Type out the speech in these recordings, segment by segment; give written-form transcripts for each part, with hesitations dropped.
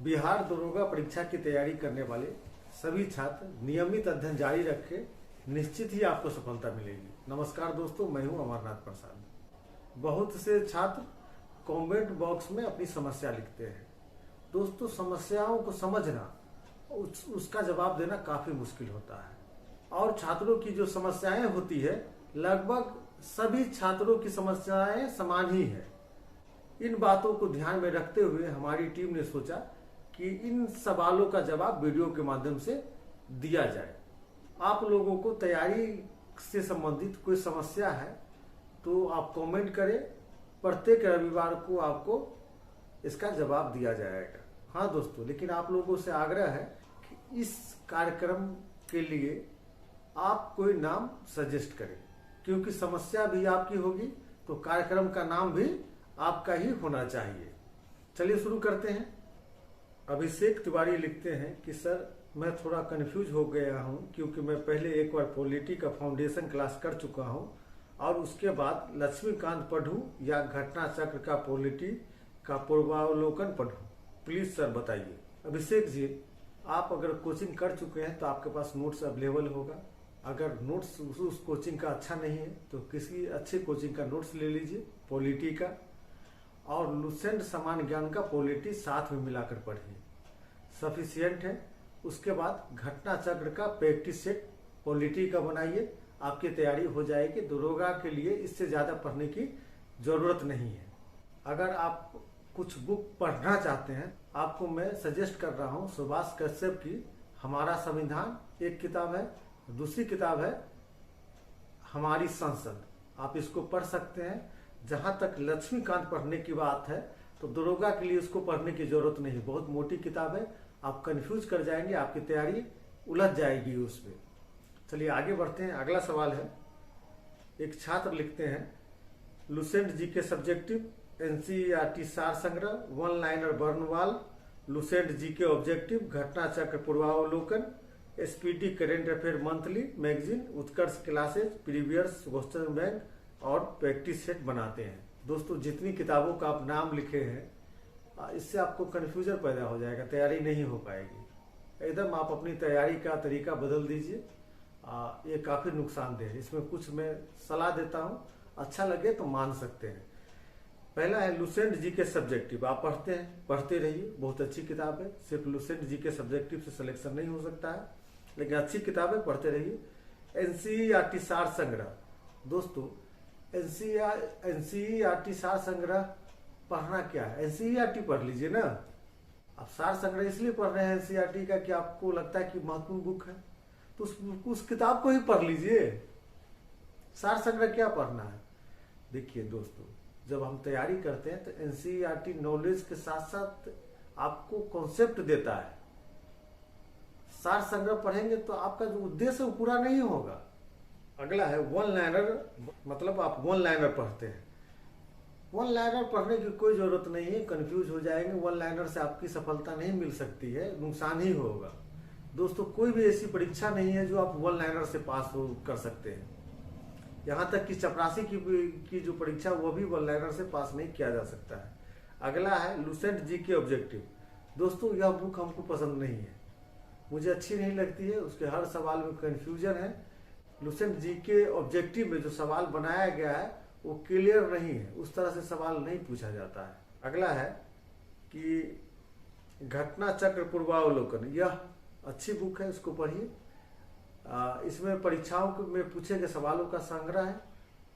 बिहार दरोगा परीक्षा की तैयारी करने वाले सभी छात्र नियमित अध्ययन जारी रखें, निश्चित ही आपको सफलता मिलेगी। नमस्कार दोस्तों, मैं हूं अमरनाथ प्रसाद। बहुत से छात्र कमेंट बॉक्स में अपनी समस्या लिखते हैं। दोस्तों, समस्याओं को समझना, उसका जवाब देना काफी मुश्किल होता है और छात्रों की जो समस्याएं होती है, लगभग सभी छात्रों की समस्याएं समान ही है। इन बातों को ध्यान में रखते हुए हमारी टीम ने सोचा कि इन सवालों का जवाब वीडियो के माध्यम से दिया जाए। आप लोगों को तैयारी से संबंधित कोई समस्या है तो आप कमेंट करें, प्रत्येक रविवार को आपको इसका जवाब दिया जाएगा। हाँ दोस्तों, लेकिन आप लोगों से आग्रह है कि इस कार्यक्रम के लिए आप कोई नाम सजेस्ट करें, क्योंकि समस्या भी आपकी होगी तो कार्यक्रम का नाम भी आपका ही होना चाहिए। चलिए शुरू करते हैं। अभिषेक तिवारी लिखते हैं कि सर, मैं थोड़ा कंफ्यूज हो गया हूं, क्योंकि मैं पहले एक बार पॉलिटी का फाउंडेशन क्लास कर चुका हूं और उसके बाद लक्ष्मीकांत पढ़ूं या घटना चक्र का पॉलिटी का पूर्वावलोकन पढ़ूं। प्लीज सर बताइए। अभिषेक जी, आप अगर कोचिंग कर चुके हैं तो आपके पास नोट्स अवेलेबल होगा। अगर नोट्स उस कोचिंग का अच्छा नहीं है तो किसी अच्छे कोचिंग का नोट्स ले लीजिए, पॉलिटी का, और लुसेंट समान ज्ञान का पॉलिटी साथ में मिलाकर पढ़िए, सफिशियंट है। उसके बाद घटना चक्र का प्रैक्टिस सेट पॉलिटी का बनाइए, आपकी तैयारी हो जाएगी। दरोगा के लिए इससे ज्यादा पढ़ने की जरूरत नहीं है। अगर आप कुछ बुक पढ़ना चाहते हैं, आपको मैं सजेस्ट कर रहा हूं सुभाष कश्यप की हमारा संविधान एक किताब है, दूसरी किताब है हमारी संसद। आप इसको पढ़ सकते हैं। जहां तक लक्ष्मीकांत पढ़ने की बात है तो दरोगा के लिए इसको पढ़ने की जरूरत नहीं, बहुत मोटी किताब है, आप कंफ्यूज कर जाएंगे, आपकी तैयारी उलझ जाएगी उसमें। चलिए आगे बढ़ते हैं। अगला सवाल है, एक छात्र लिखते हैं, लुसेंट जी के subjective, NCERT Saar Sangrah, one liner Barnwal, Lucent G K objective, Ghatna Chakra Purvavlokan, SPT current affair monthly magazine, Utkarsh classes, previous question bank और प्रैक्टिस सेट बनाते हैं। दोस्तों, जितनी किताबों का आप नाम लिखे हैं, इससे आपको कंफ्यूजन पैदा हो जाएगा, तैयारी नहीं हो पाएगी। एकदम आप अपनी तैयारी का तरीका बदल दीजिए, ये काफी नुकसानदेह है। इसमें कुछ मैं सलाह देता हूँ, अच्छा लगे तो मान सकते हैं। पहला है लुसेंट जी के सब्जेक्टिव। आप पढ़ते रहिए, बहुत अच्छी किताब है। सिर्फ लुसेंट जी के सब्जेक्टिव से सिलेक्शन नहीं हो सकता है, लेकिन अच्छी किताब है, पढ़ते रहिए। एनसीईआरटी सार संग्रह, दोस्तों एनसीईआरटी सार संग्रह पढ़ना क्या है, एनसीईआरटी पढ़ लीजिए ना। आप सार संग्रह इसलिए पढ़ रहे हैं एनसीईआरटी का कि आपको लगता है कि महत्वपूर्ण बुक है, तो उस किताब को ही पढ़ लीजिए। सार संग्रह क्या पढ़ना है? देखिए दोस्तों, जब हम तैयारी करते हैं तो एनसीईआरटी नॉलेज के साथ साथ आपको कॉन्सेप्ट देता है। सार संग्रह पढ़ेंगे तो आपका जो उद्देश्य वो पूरा नहीं होगा। अगला है वन लाइनर, मतलब आप वन लाइनर पढ़ते हैं। वन लाइनर पढ़ने की कोई जरूरत नहीं है, कंफ्यूज हो जाएंगे। वन लाइनर से आपकी सफलता नहीं मिल सकती है, नुकसान ही होगा। दोस्तों, कोई भी ऐसी परीक्षा नहीं है जो आप वन लाइनर से पास कर सकते हैं। यहाँ तक कि चपरासी की जो परीक्षा, वो भी वन लाइनर से पास नहीं किया जा सकता है। अगला है लुसेंट जी के ऑब्जेक्टिव। दोस्तों, यह बुक हमको पसंद नहीं है, मुझे अच्छी नहीं लगती है। उसके हर सवाल में कंफ्यूजन है। लुसेंट जी के ऑब्जेक्टिव में जो सवाल बनाया गया है वो क्लियर नहीं है, उस तरह से सवाल नहीं पूछा जाता है। अगला है कि घटना चक्र पूर्वावलोकन, यह अच्छी बुक है, इसको पढ़िए। इसमें परीक्षाओं में पूछे गए सवालों का संग्रह है,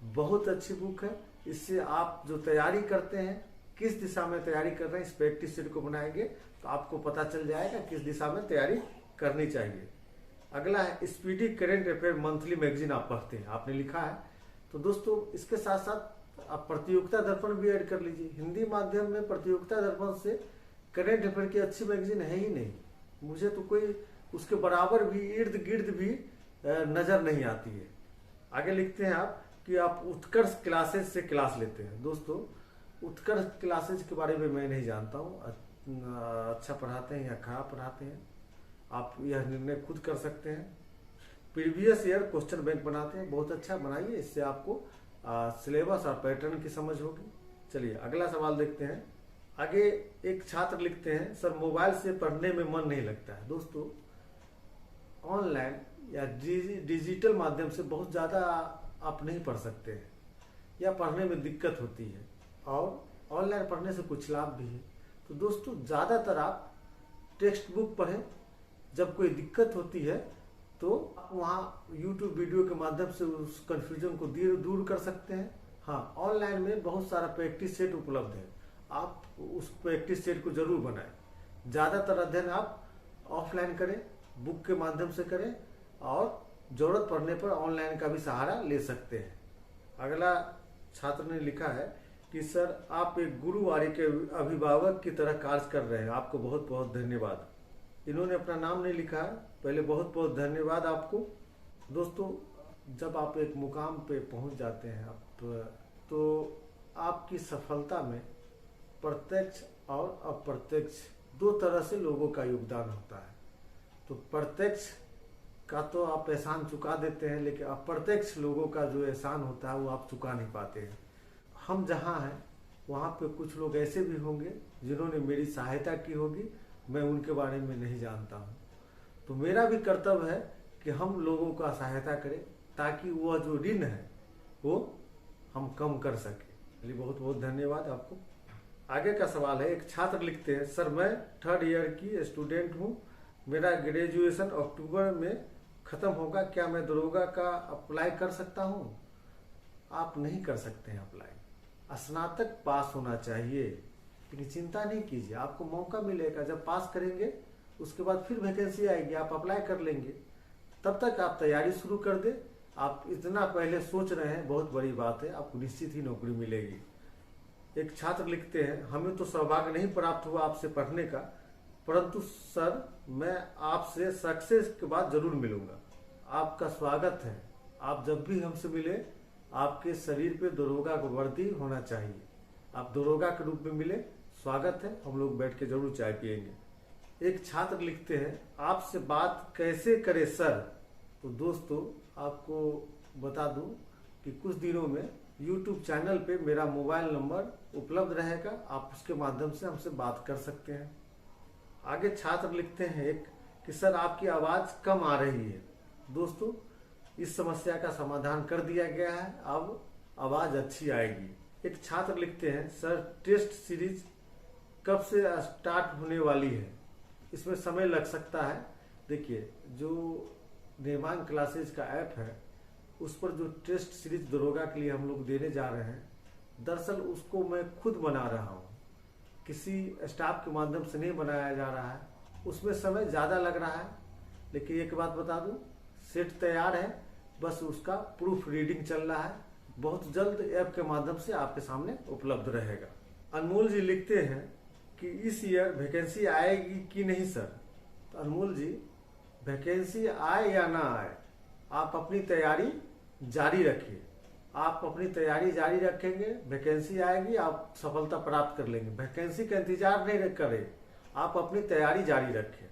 बहुत अच्छी बुक है। इससे आप जो तैयारी करते हैं, किस दिशा में तैयारी कर रहे हैं, इस प्रैक्टिस सेट को बनाएंगे तो आपको पता चल जाएगा किस दिशा में तैयारी करनी चाहिए। अगला है speedy current affair monthly magazine, आप पढ़ते हैं, आपने लिखा है। तो दोस्तों, इसके साथ साथ आप प्रतियोगिता दर्पण भी ऐड कर लीजिए। हिंदी माध्यम में प्रतियोगिता दर्पण से करेंट अफेयर की अच्छी मैगजीन है ही नहीं, मुझे तो कोई उसके बराबर भी, इर्द गिर्द भी नजर नहीं आती है। आगे लिखते हैं आप कि आप उत्कर्ष क्लासेज से क्लास लेते हैं। दोस्तों, उत्कर्ष क्लासेज के बारे में मैं नहीं जानता हूँ, अच्छा पढ़ाते हैं या खराब पढ़ाते हैं, आप यह निर्णय खुद कर सकते हैं। प्रीवियस ईयर क्वेश्चन बैंक बनाते हैं, बहुत अच्छा बनाइए, इससे आपको सिलेबस और पैटर्न की समझ होगी। चलिए अगला सवाल देखते हैं। आगे एक छात्र लिखते हैं, सर मोबाइल से पढ़ने में मन नहीं लगता है। दोस्तों, ऑनलाइन या डिजिटल माध्यम से बहुत ज़्यादा आप नहीं पढ़ सकते हैं या पढ़ने में दिक्कत होती है, और ऑनलाइन पढ़ने से कुछ लाभ भी है। तो दोस्तों, ज़्यादातर आप टेक्स्ट बुक पढ़ें। जब कोई दिक्कत होती है तो वहाँ यूट्यूब वीडियो के माध्यम से उस कन्फ्यूजन को दूर कर सकते हैं। हाँ, ऑनलाइन में बहुत सारा प्रैक्टिस सेट उपलब्ध है, आप उस प्रैक्टिस सेट को जरूर बनाएं। ज़्यादातर अध्ययन आप ऑफलाइन करें, बुक के माध्यम से करें, और जरूरत पड़ने पर ऑनलाइन का भी सहारा ले सकते हैं। अगला छात्र ने लिखा है कि सर आप एक गुरुवारी के अभिभावक की तरह कार्य कर रहे हैं, आपको बहुत बहुत धन्यवाद। इन्होंने अपना नाम नहीं लिखा है, पहले बहुत बहुत धन्यवाद आपको। दोस्तों, जब आप एक मुकाम पे पहुंच जाते हैं तो आपकी सफलता में प्रत्यक्ष और अप्रत्यक्ष दो तरह से लोगों का योगदान होता है। तो प्रत्यक्ष का तो आप एहसान चुका देते हैं, लेकिन अप्रत्यक्ष लोगों का जो एहसान होता है वो आप चुका नहीं पाते हैं। हम जहाँ हैं वहाँ पे कुछ लोग ऐसे भी होंगे जिन्होंने मेरी सहायता की होगी, मैं उनके बारे में नहीं जानता हूँ। तो मेरा भी कर्तव्य है कि हम लोगों का सहायता करें, ताकि वह जो ऋण है वो हम कम कर सकें। चलिए, बहुत बहुत धन्यवाद आपको। आगे का सवाल है, एक छात्र लिखते हैं, सर मैं 3rd ईयर की स्टूडेंट हूँ, मेरा ग्रेजुएशन अक्टूबर में खत्म होगा, क्या मैं दरोगा का अप्लाई कर सकता हूँ? आप नहीं कर सकते हैं अप्लाई। स्नातक पास होना चाहिए, लेकिन चिंता नहीं कीजिए, आपको मौका मिलेगा। जब पास करेंगे उसके बाद फिर वैकेंसी आएगी, आप अप्लाई कर लेंगे। तब तक आप तैयारी शुरू कर दें। आप इतना पहले सोच रहे हैं, बहुत बड़ी बात है, आपको निश्चित ही नौकरी मिलेगी। एक छात्र लिखते हैं, हमें तो सौभाग्य नहीं प्राप्त हुआ आपसे पढ़ने का, परंतु सर मैं आपसे सक्सेस के बाद जरूर मिलूंगा। आपका स्वागत है, आप जब भी हमसे मिले आपके शरीर पे दरोगा का वर्दी होना चाहिए। आप दरोगा के रूप में मिले, स्वागत है, हम लोग बैठ के जरूर चाय पियेंगे। एक छात्र लिखते हैं, आपसे बात कैसे करें सर? तो दोस्तों, आपको बता दूं कि कुछ दिनों में YouTube चैनल पे मेरा मोबाइल नंबर उपलब्ध रहेगा, आप उसके माध्यम से हमसे बात कर सकते हैं। आगे छात्र लिखते हैं एक कि सर आपकी आवाज़ कम आ रही है। दोस्तों, इस समस्या का समाधान कर दिया गया है, अब आवाज़ अच्छी आएगी। एक छात्र लिखते हैं, सर टेस्ट सीरीज कब से स्टार्ट होने वाली है? इसमें समय लग सकता है। देखिए, जो निर्माण क्लासेज का ऐप है उस पर जो टेस्ट सीरीज दरोगा के लिए हम लोग देने जा रहे हैं, दरअसल उसको मैं खुद बना रहा हूँ, किसी स्टाफ के माध्यम से नहीं बनाया जा रहा है। उसमें समय ज़्यादा लग रहा है, लेकिन एक बात बता दूँ, सेट तैयार है, बस उसका प्रूफ रीडिंग चल रहा है। बहुत जल्द ऐप के माध्यम से आपके सामने उपलब्ध रहेगा। अनमोल जी लिखते हैं कि इस ईयर वैकेंसी आएगी कि नहीं सर? तो अनमोल जी, वैकेंसी आए या ना आए, आप अपनी तैयारी जारी रखिए। आप अपनी तैयारी जारी रखेंगे, वैकेंसी आएगी, आप सफलता प्राप्त कर लेंगे। वैकेंसी का इंतजार नहीं करें, आप अपनी तैयारी जारी रखें।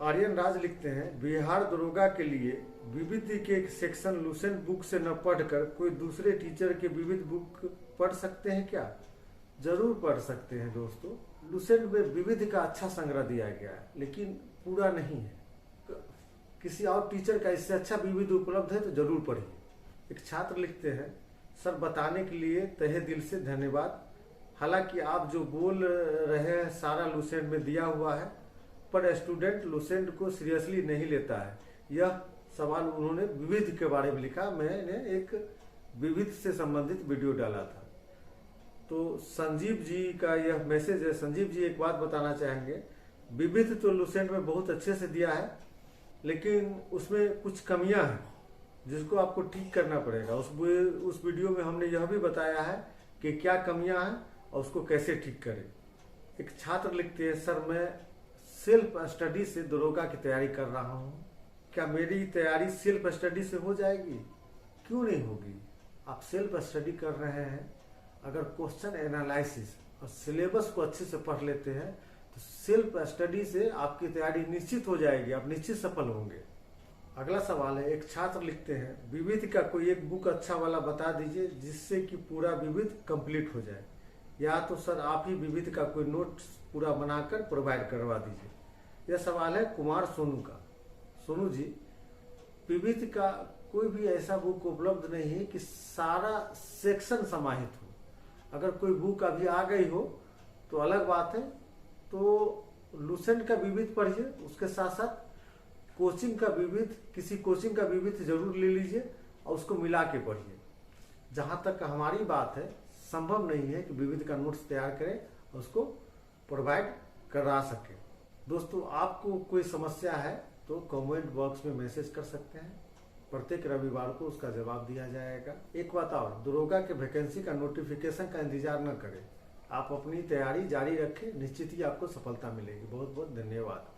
आर्यन राज लिखते हैं, बिहार दरोगा के लिए विविध के एक सेक्शन लुसेंट बुक से न पढ़कर कोई दूसरे टीचर के विविध बुक पढ़ सकते हैं क्या? जरूर पढ़ सकते हैं दोस्तों। लुसेंट में विविध का अच्छा संग्रह दिया गया है, लेकिन पूरा नहीं है। किसी और टीचर का इससे अच्छा विविध उपलब्ध है तो जरूर पढ़िए। एक छात्र लिखते हैं, सर बताने के लिए तहे दिल से धन्यवाद। हालांकि आप जो बोल रहे हैं सारा लुसेंट में दिया हुआ है, पर स्टूडेंट लुसेंट को सीरियसली नहीं लेता है। यह सवाल उन्होंने विविध के बारे में लिखा, मैंने एक विविध से संबंधित वीडियो डाला था। तो संजीव जी का यह मैसेज है। संजीव जी एक बात बताना चाहेंगे, विविध तो लुसेंट में बहुत अच्छे से दिया है, लेकिन उसमें कुछ कमियां हैं जिसको आपको ठीक करना पड़ेगा। उस वीडियो में हमने यह भी बताया है कि क्या कमियां हैं और उसको कैसे ठीक करें। एक छात्र लिखते हैं, सर मैं सेल्फ स्टडी से दरोगा की तैयारी कर रहा हूँ, क्या मेरी तैयारी सेल्फ स्टडी से हो जाएगी? क्यों नहीं होगी। आप सेल्फ स्टडी कर रहे हैं, अगर क्वेश्चन एनालिसिस और सिलेबस को अच्छे से पढ़ लेते हैं तो सेल्फ स्टडी से आपकी तैयारी निश्चित हो जाएगी, आप निश्चित सफल होंगे। अगला सवाल है, एक छात्र लिखते हैं, विविध का कोई एक बुक अच्छा वाला बता दीजिए जिससे कि पूरा विविध कंप्लीट हो जाए। या तो सर आप ही विविध का कोई नोट पूरा बनाकर प्रोवाइड करवा दीजिए। यह सवाल है कुमार सोनू का। सोनू जी, विविध का कोई भी ऐसा बुक उपलब्ध नहीं है कि सारा सेक्शन समाहित हो। अगर कोई बुक अभी आ गई हो तो अलग बात है, तो लुसेंट का विविध पढ़िए, उसके साथ साथ कोचिंग का विविध, किसी कोचिंग का विविध जरूर ले लीजिए और उसको मिला के पढ़िए। जहां तक हमारी बात है, संभव नहीं है कि विविध का नोट्स तैयार करें और उसको प्रोवाइड करा सके। दोस्तों, आपको कोई समस्या है तो कमेंट बॉक्स में मैसेज कर सकते हैं, प्रत्येक रविवार को उसका जवाब दिया जाएगा। एक बात और, दरोगा के वैकेंसी का नोटिफिकेशन का इंतजार न करें, आप अपनी तैयारी जारी रखें, निश्चित ही आपको सफलता मिलेगी। बहुत बहुत धन्यवाद।